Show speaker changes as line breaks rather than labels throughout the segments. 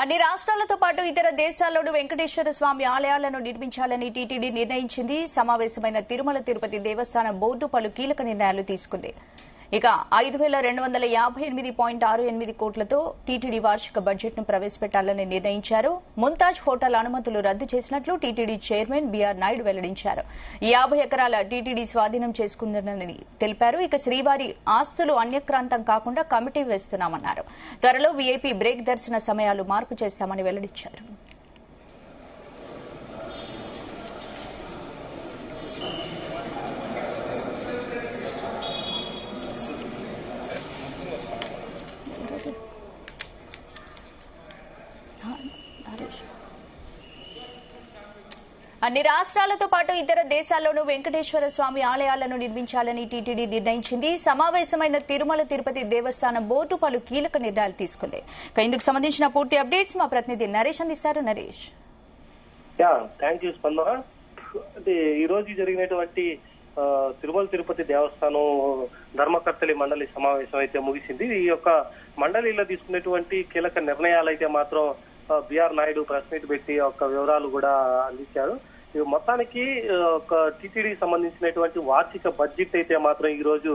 అన్ని రాష్ట్రాలతో పాటు ఇతర దేశాల్లోనూ వెంకటేశ్వర స్వామి ఆలయాలను నిర్మించాలని టీటీడీ నిర్ణయించింది. సమావేశమైన తిరుమల తిరుపతి దేవస్థానం బోర్డు పలు కీలక నిర్ణయాలు తీసుకుంది. ఇక 5258.68 కోట్లతో టీటీడీ వార్షిక బడ్జెట్ను ప్రవేశపెట్టాలని నిర్ణయించారు. ముంతాజ్ హోటల్ అనుమతులు రద్దు చేసినట్లు టీటీడీ చైర్మన్ బీఆర్ నాయుడు వెల్లడించారు. 50 ఎకరాల టీటీడీ స్వాధీనం చేసుకుందని తెలిపారు. ఇక శ్రీవారి ఆస్తులు అన్యక్రాంతం కాకుండా కమిటీ వేస్తున్నామన్నారు. త్వరలో వీఐపీ బ్రేక్ దర్శన సమయాలు మార్పు చేస్తామని వెల్లడించారు. అన్ని రాష్ట్రాలతో పాటు ఇతర దేశాల్లోనూ వెంకటేశ్వర స్వామి ఆలయాలను నిర్మించాలని టీటీడీ నిర్ణయించింది. సమావేశమైన తిరుమల తిరుపతి దేవస్థానం బోర్డు పలు కీలక నిర్ణయాలు తీసుకుంది. ఇందుకు సంబంధించిన పూర్తి అప్డేట్స్ మా ప్రతినిధి నరేష్ అందిస్తారు. నరేష్,
థ్యాంక్ యూ స్పందన. అంటే ఈ రోజు జరిగినటువంటి తిరుమల తిరుపతి దేవస్థానం ధర్మకర్తలి మండలి సమావేశం అయితే ముగిసింది. ఈ యొక్క మండలిలో తీసుకున్నటువంటి కీలక నిర్ణయాలు అయితే మాత్రం బీఆర్ నాయుడు ప్రెస్ మీట్ పెట్టి ఒక వివరాలు కూడా అందించారు. మొత్తానికి ఒక టీటీడీకి సంబంధించినటువంటి వార్షిక బడ్జెట్ అయితే మాత్రం ఈ రోజు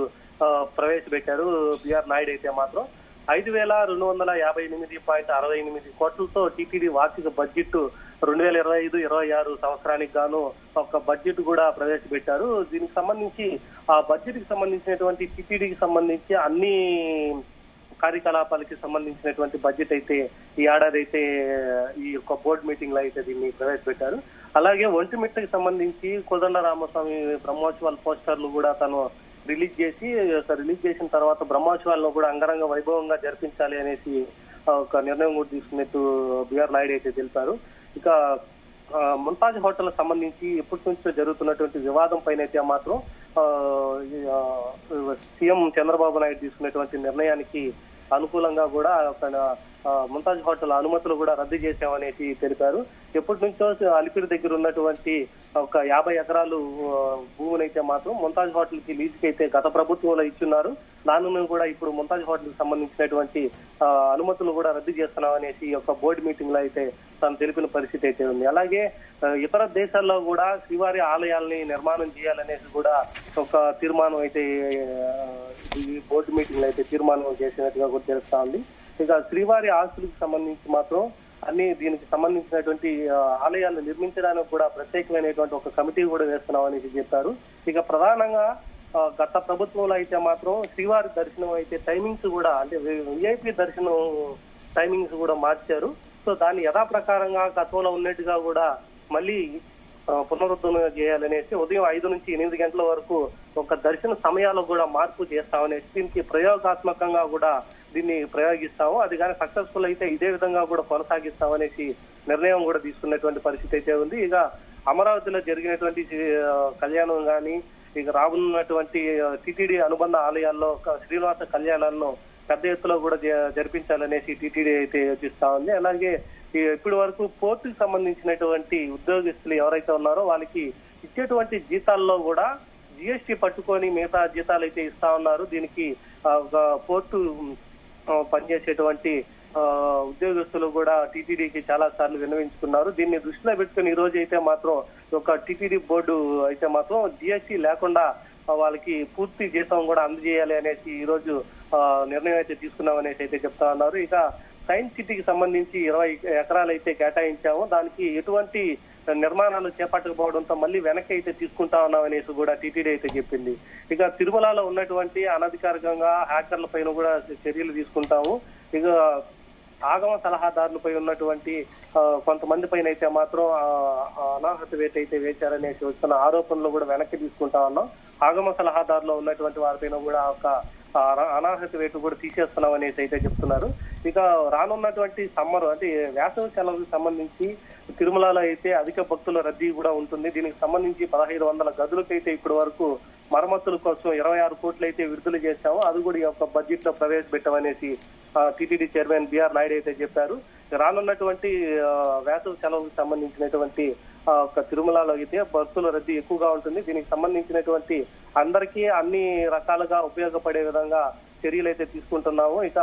ప్రవేశపెట్టారు బీఆర్ నాయుడు. అయితే మాత్రం 5258.68 కోట్లతో టీటీడీ వార్షిక బడ్జెట్ 2025-26 సంవత్సరానికి గాను ఒక బడ్జెట్ కూడా ప్రవేశపెట్టారు. దీనికి సంబంధించి ఆ బడ్జెట్ కి సంబంధించినటువంటి టీటీడీకి సంబంధించి అన్ని కార్యకలాపాలకి సంబంధించినటువంటి బడ్జెట్ అయితే ఈ ఏడాది అయితే ఈ యొక్క బోర్డు మీటింగ్ లో అయితే దీన్ని ప్రవేశపెట్టారు. అలాగే ఒంటిమిట్టకి సంబంధించి కోదండ రామస్వామి బ్రహ్మోత్సవాల పోస్టర్లు కూడా తను రిలీజ్ చేసిన తర్వాత బ్రహ్మోత్సవాలను కూడా అంగరంగ వైభవంగా జరిపించాలి అనేసి ఒక నిర్ణయం కూడా తీసుకున్నట్టు బీఆర్ నాయుడు అయితే తెలిపారు. ఇక ముంతాజ్ హోటల్ సంబంధించి ఎప్పటి నుంచో జరుగుతున్నటువంటి వివాదం పైన అయితే మాత్రం సీఎం చంద్రబాబు నాయుడు తీసుకున్నటువంటి నిర్ణయానికి అనుకూలంగా కూడా ముంతాజ్ హోటల్ అనుమతులు కూడా రద్దు చేశామనేసి తెలిపారు. ఎప్పటి నుంచో అలిపిరి దగ్గర ఉన్నటువంటి ఒక 50 ఎకరాలు భూమునైతే మాత్రం ముంతాజ్ హోటల్ కి లీజుకి అయితే గత ప్రభుత్వంలో ఇచ్చున్నారు. దానిని కూడా ఇప్పుడు ముంతాజ్ హోటల్ కి సంబంధించినటువంటి అనుమతులు కూడా రద్దు చేస్తున్నామనేసి ఒక బోర్డు మీటింగ్ లో అయితే తను తెలిపిన పరిస్థితి అయితే ఉంది. అలాగే ఇతర దేశాల్లో కూడా శ్రీవారి ఆలయాల్ని నిర్మాణం చేయాలనేసి కూడా ఒక తీర్మానం అయితే ఈ బోర్డు మీటింగ్ లో అయితే తీర్మానం చేసినట్టుగా కూడా తెలుస్తా ఉంది. ఇక శ్రీవారి ఆస్తులకు సంబంధించి మాత్రం అన్ని దీనికి సంబంధించినటువంటి ఆలయాలను నిర్మించడానికి కూడా ప్రత్యేకమైనటువంటి ఒక కమిటీ కూడా వేస్తున్నామని చెప్పారు. ఇక ప్రధానంగా గత ప్రభుత్వంలో అయితే మాత్రం శ్రీవారి దర్శనం అయితే టైమింగ్స్ కూడా అంటే విఐపి దర్శనం టైమింగ్స్ కూడా మార్చారు. సో దాన్ని యథాప్రకారంగా గతంలో ఉన్నట్టుగా కూడా మళ్ళీ పునరుద్ధరణ చేయాలనేసి ఉదయం 5 నుంచి 8 గంటల వరకు ఒక దర్శన సమయాల్లో కూడా మార్పు చేస్తామనేసి దీనికి ప్రయోగాత్మకంగా కూడా దీన్ని ప్రయోగిస్తాము. అది కానీ సక్సెస్ఫుల్ అయితే ఇదే విధంగా కూడా కొనసాగిస్తామనేసి నిర్ణయం కూడా తీసుకున్నటువంటి పరిస్థితి అయితే ఉంది. ఇక అమరావతిలో జరిగినటువంటి కళ్యాణం కానీ ఇక రానున్నటువంటి టీటీడీ అనుబంధ ఆలయాల్లో శ్రీనివాస కళ్యాణాలను పెద్ద ఎత్తులో కూడా జరిపించాలనేసి టీటీడీ అయితే యోచిస్తా ఉంది. అలాగే ఇప్పటి వరకు పోర్టుకు సంబంధించినటువంటి ఉద్యోగస్తులు ఎవరైతే ఉన్నారో వాళ్ళకి ఇచ్చేటువంటి జీతాల్లో కూడా జిఎస్టీ పట్టుకొని మిగతా జీతాలు అయితే ఇస్తా ఉన్నారు. దీనికి పోర్టు పనిచేసేటువంటి ఉద్యోగస్తులు కూడా టీటీడీకి చాలా సార్లు విన్నవించుకున్నారు. దీన్ని దృష్టిలో పెట్టుకుని ఈ రోజు అయితే మాత్రం ఒక టీటీడీ బోర్డు అయితే మాత్రం జిఎస్టీ లేకుండా వాళ్ళకి పూర్తి జీతం కూడా అందజేయాలి అనేసి ఈ రోజు నిర్ణయం అయితే తీసుకున్నామనేసి అయితే చెప్తా ఉన్నారు. ఇక సైన్స్ సిటీకి సంబంధించి 20 ఎకరాలు అయితే కేటాయించాము. దానికి ఎటువంటి నిర్మాణాలు చేపట్టకపోవడంతో మళ్ళీ వెనక్కి అయితే తీసుకుంటా ఉన్నామనేసి కూడా టీటీడీ అయితే చెప్పింది. ఇక తిరుమలలో ఉన్నటువంటి అనధికారికంగా హ్యాకర్ల పైన కూడా చర్యలు తీసుకుంటాము. ఇక ఆగమ సలహాదారులపై ఉన్నటువంటి కొంతమంది పైన అయితే మాత్రం అనాహత వేట అయితే వేశారనేసి వస్తున్న ఆరోపణలు కూడా వెనక్కి తీసుకుంటా ఉన్నాం. ఆగమ సలహాదారులో ఉన్నటువంటి వారిపైన కూడా ఒక అనాహత వేటు కూడా తీసేస్తున్నాం అనేసి అయితే చెప్తున్నారు. ఇక రానున్నటువంటి సమ్మర్ అంటే వేసవి సెలవులకు సంబంధించి తిరుమలలో అయితే అధిక భక్తుల రద్దీ కూడా ఉంటుంది. దీనికి సంబంధించి 1500 గదులకైతే ఇప్పటి వరకు మరమ్మతుల కోసం 26 కోట్లు అయితే విడుదల చేశాము. అది కూడా ఈ యొక్క బడ్జెట్ లో ప్రవేశపెట్టామనేసి టీటీడీ చైర్మన్ బీఆర్ నాయుడు అయితే చెప్పారు. రానున్నటువంటి వేసవి సెలవులకు సంబంధించినటువంటి తిరుమలలో అయితే భక్తుల రద్దీ ఎక్కువగా ఉంటుంది. దీనికి సంబంధించినటువంటి అందరికీ అన్ని రకాలుగా ఉపయోగపడే విధంగా చర్యలు అయితే తీసుకుంటున్నాము. ఇక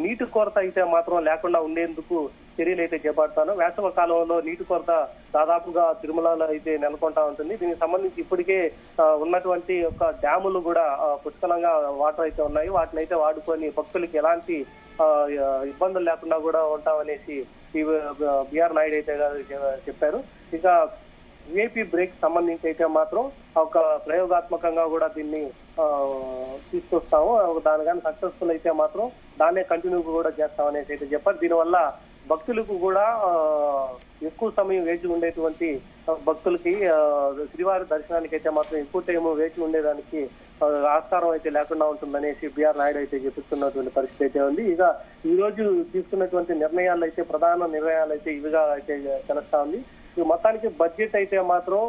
నీటి కొరత అయితే మాత్రం లేకుండా ఉండేందుకు చర్యలు అయితే చేపడతాను. వేసవ కాలంలో నీటి కొరత దాదాపుగా తిరుమలలో అయితే నెలకొంటా ఉంటుంది. దీనికి సంబంధించి ఇప్పటికే ఉన్నటువంటి ఒక డ్యాములు కూడా పుష్కలంగా వాటర్ అయితే ఉన్నాయి. వాటిని అయితే వాడుకొని భక్తులకి ఎలాంటి ఇబ్బందులు లేకుండా కూడా ఉంటామనేసి బిఆర్ నాయుడు అయితే చెప్పారు. ఇక విఐపి బ్రేక్ సంబంధించి అయితే మాత్రం ఒక ప్రయోగాత్మకంగా కూడా దీన్ని తీసుకొస్తాము. దాని కానీ సక్సెస్ఫుల్ అయితే మాత్రం దాన్నే కంటిన్యూ కూడా చేస్తామనేసి అయితే చెప్పారు. దీనివల్ల భక్తులకు కూడా ఎక్కువ సమయం వేచి ఉండేటువంటి భక్తులకి శ్రీవారి దర్శనానికి అయితే మాత్రం ఎక్కువ టైం వేచి ఉండేదానికి ఆస్కారం అయితే లేకుండా ఉంటుందనేసి బిఆర్ నాయుడు అయితే చెప్తున్నటువంటి పరిస్థితి అయితే ఉంది. ఇక ఈ రోజు తీసుకున్నటువంటి నిర్ణయాలు అయితే ప్రధాన నిర్ణయాలు అయితే ఇవిగా అయితే తెలుస్తా ఉంది. మొత్తానికి బడ్జెట్ అయితే మాత్రం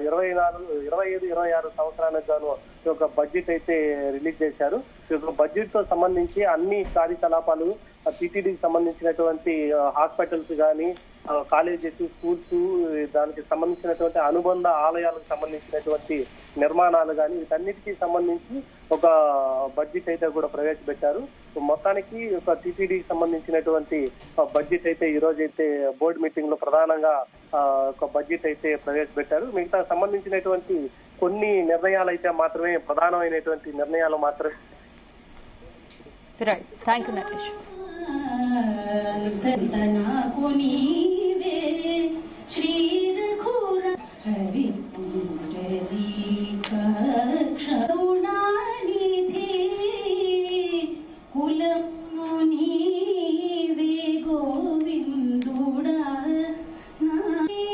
25-26 సంవత్సరానికి గాను ఒక బడ్జెట్ అయితే రిలీజ్ చేశారు. ఈ బడ్జెట్ తో సంబంధించి అన్ని కార్యకలాపాలు టీటీడీకి సంబంధించినటువంటి హాస్పిటల్స్ కానీ, కాలేజెస్, స్కూల్స్, దానికి సంబంధించినటువంటి అనుబంధ ఆలయాలకు సంబంధించినటువంటి నిర్మాణాలు కానీ వీటన్నిటికీ సంబంధించి ఒక బడ్జెట్ అయితే కూడా ప్రవేశపెట్టారు. మొత్తానికి ఒక టీటీడీకి సంబంధించినటువంటి బడ్జెట్ అయితే ఈ రోజు అయితే బోర్డు మీటింగ్ లో ప్రధానంగా ఒక బడ్జెట్ అయితే ప్రవేశపెట్టారు. మిగతా సంబంధించినటువంటి కొన్ని నిర్ణయాలు అయితే మాత్రమే ప్రధానమైనటువంటి నిర్ణయాలు మాత్రమే.
Thank you Naresh.
శ్రీ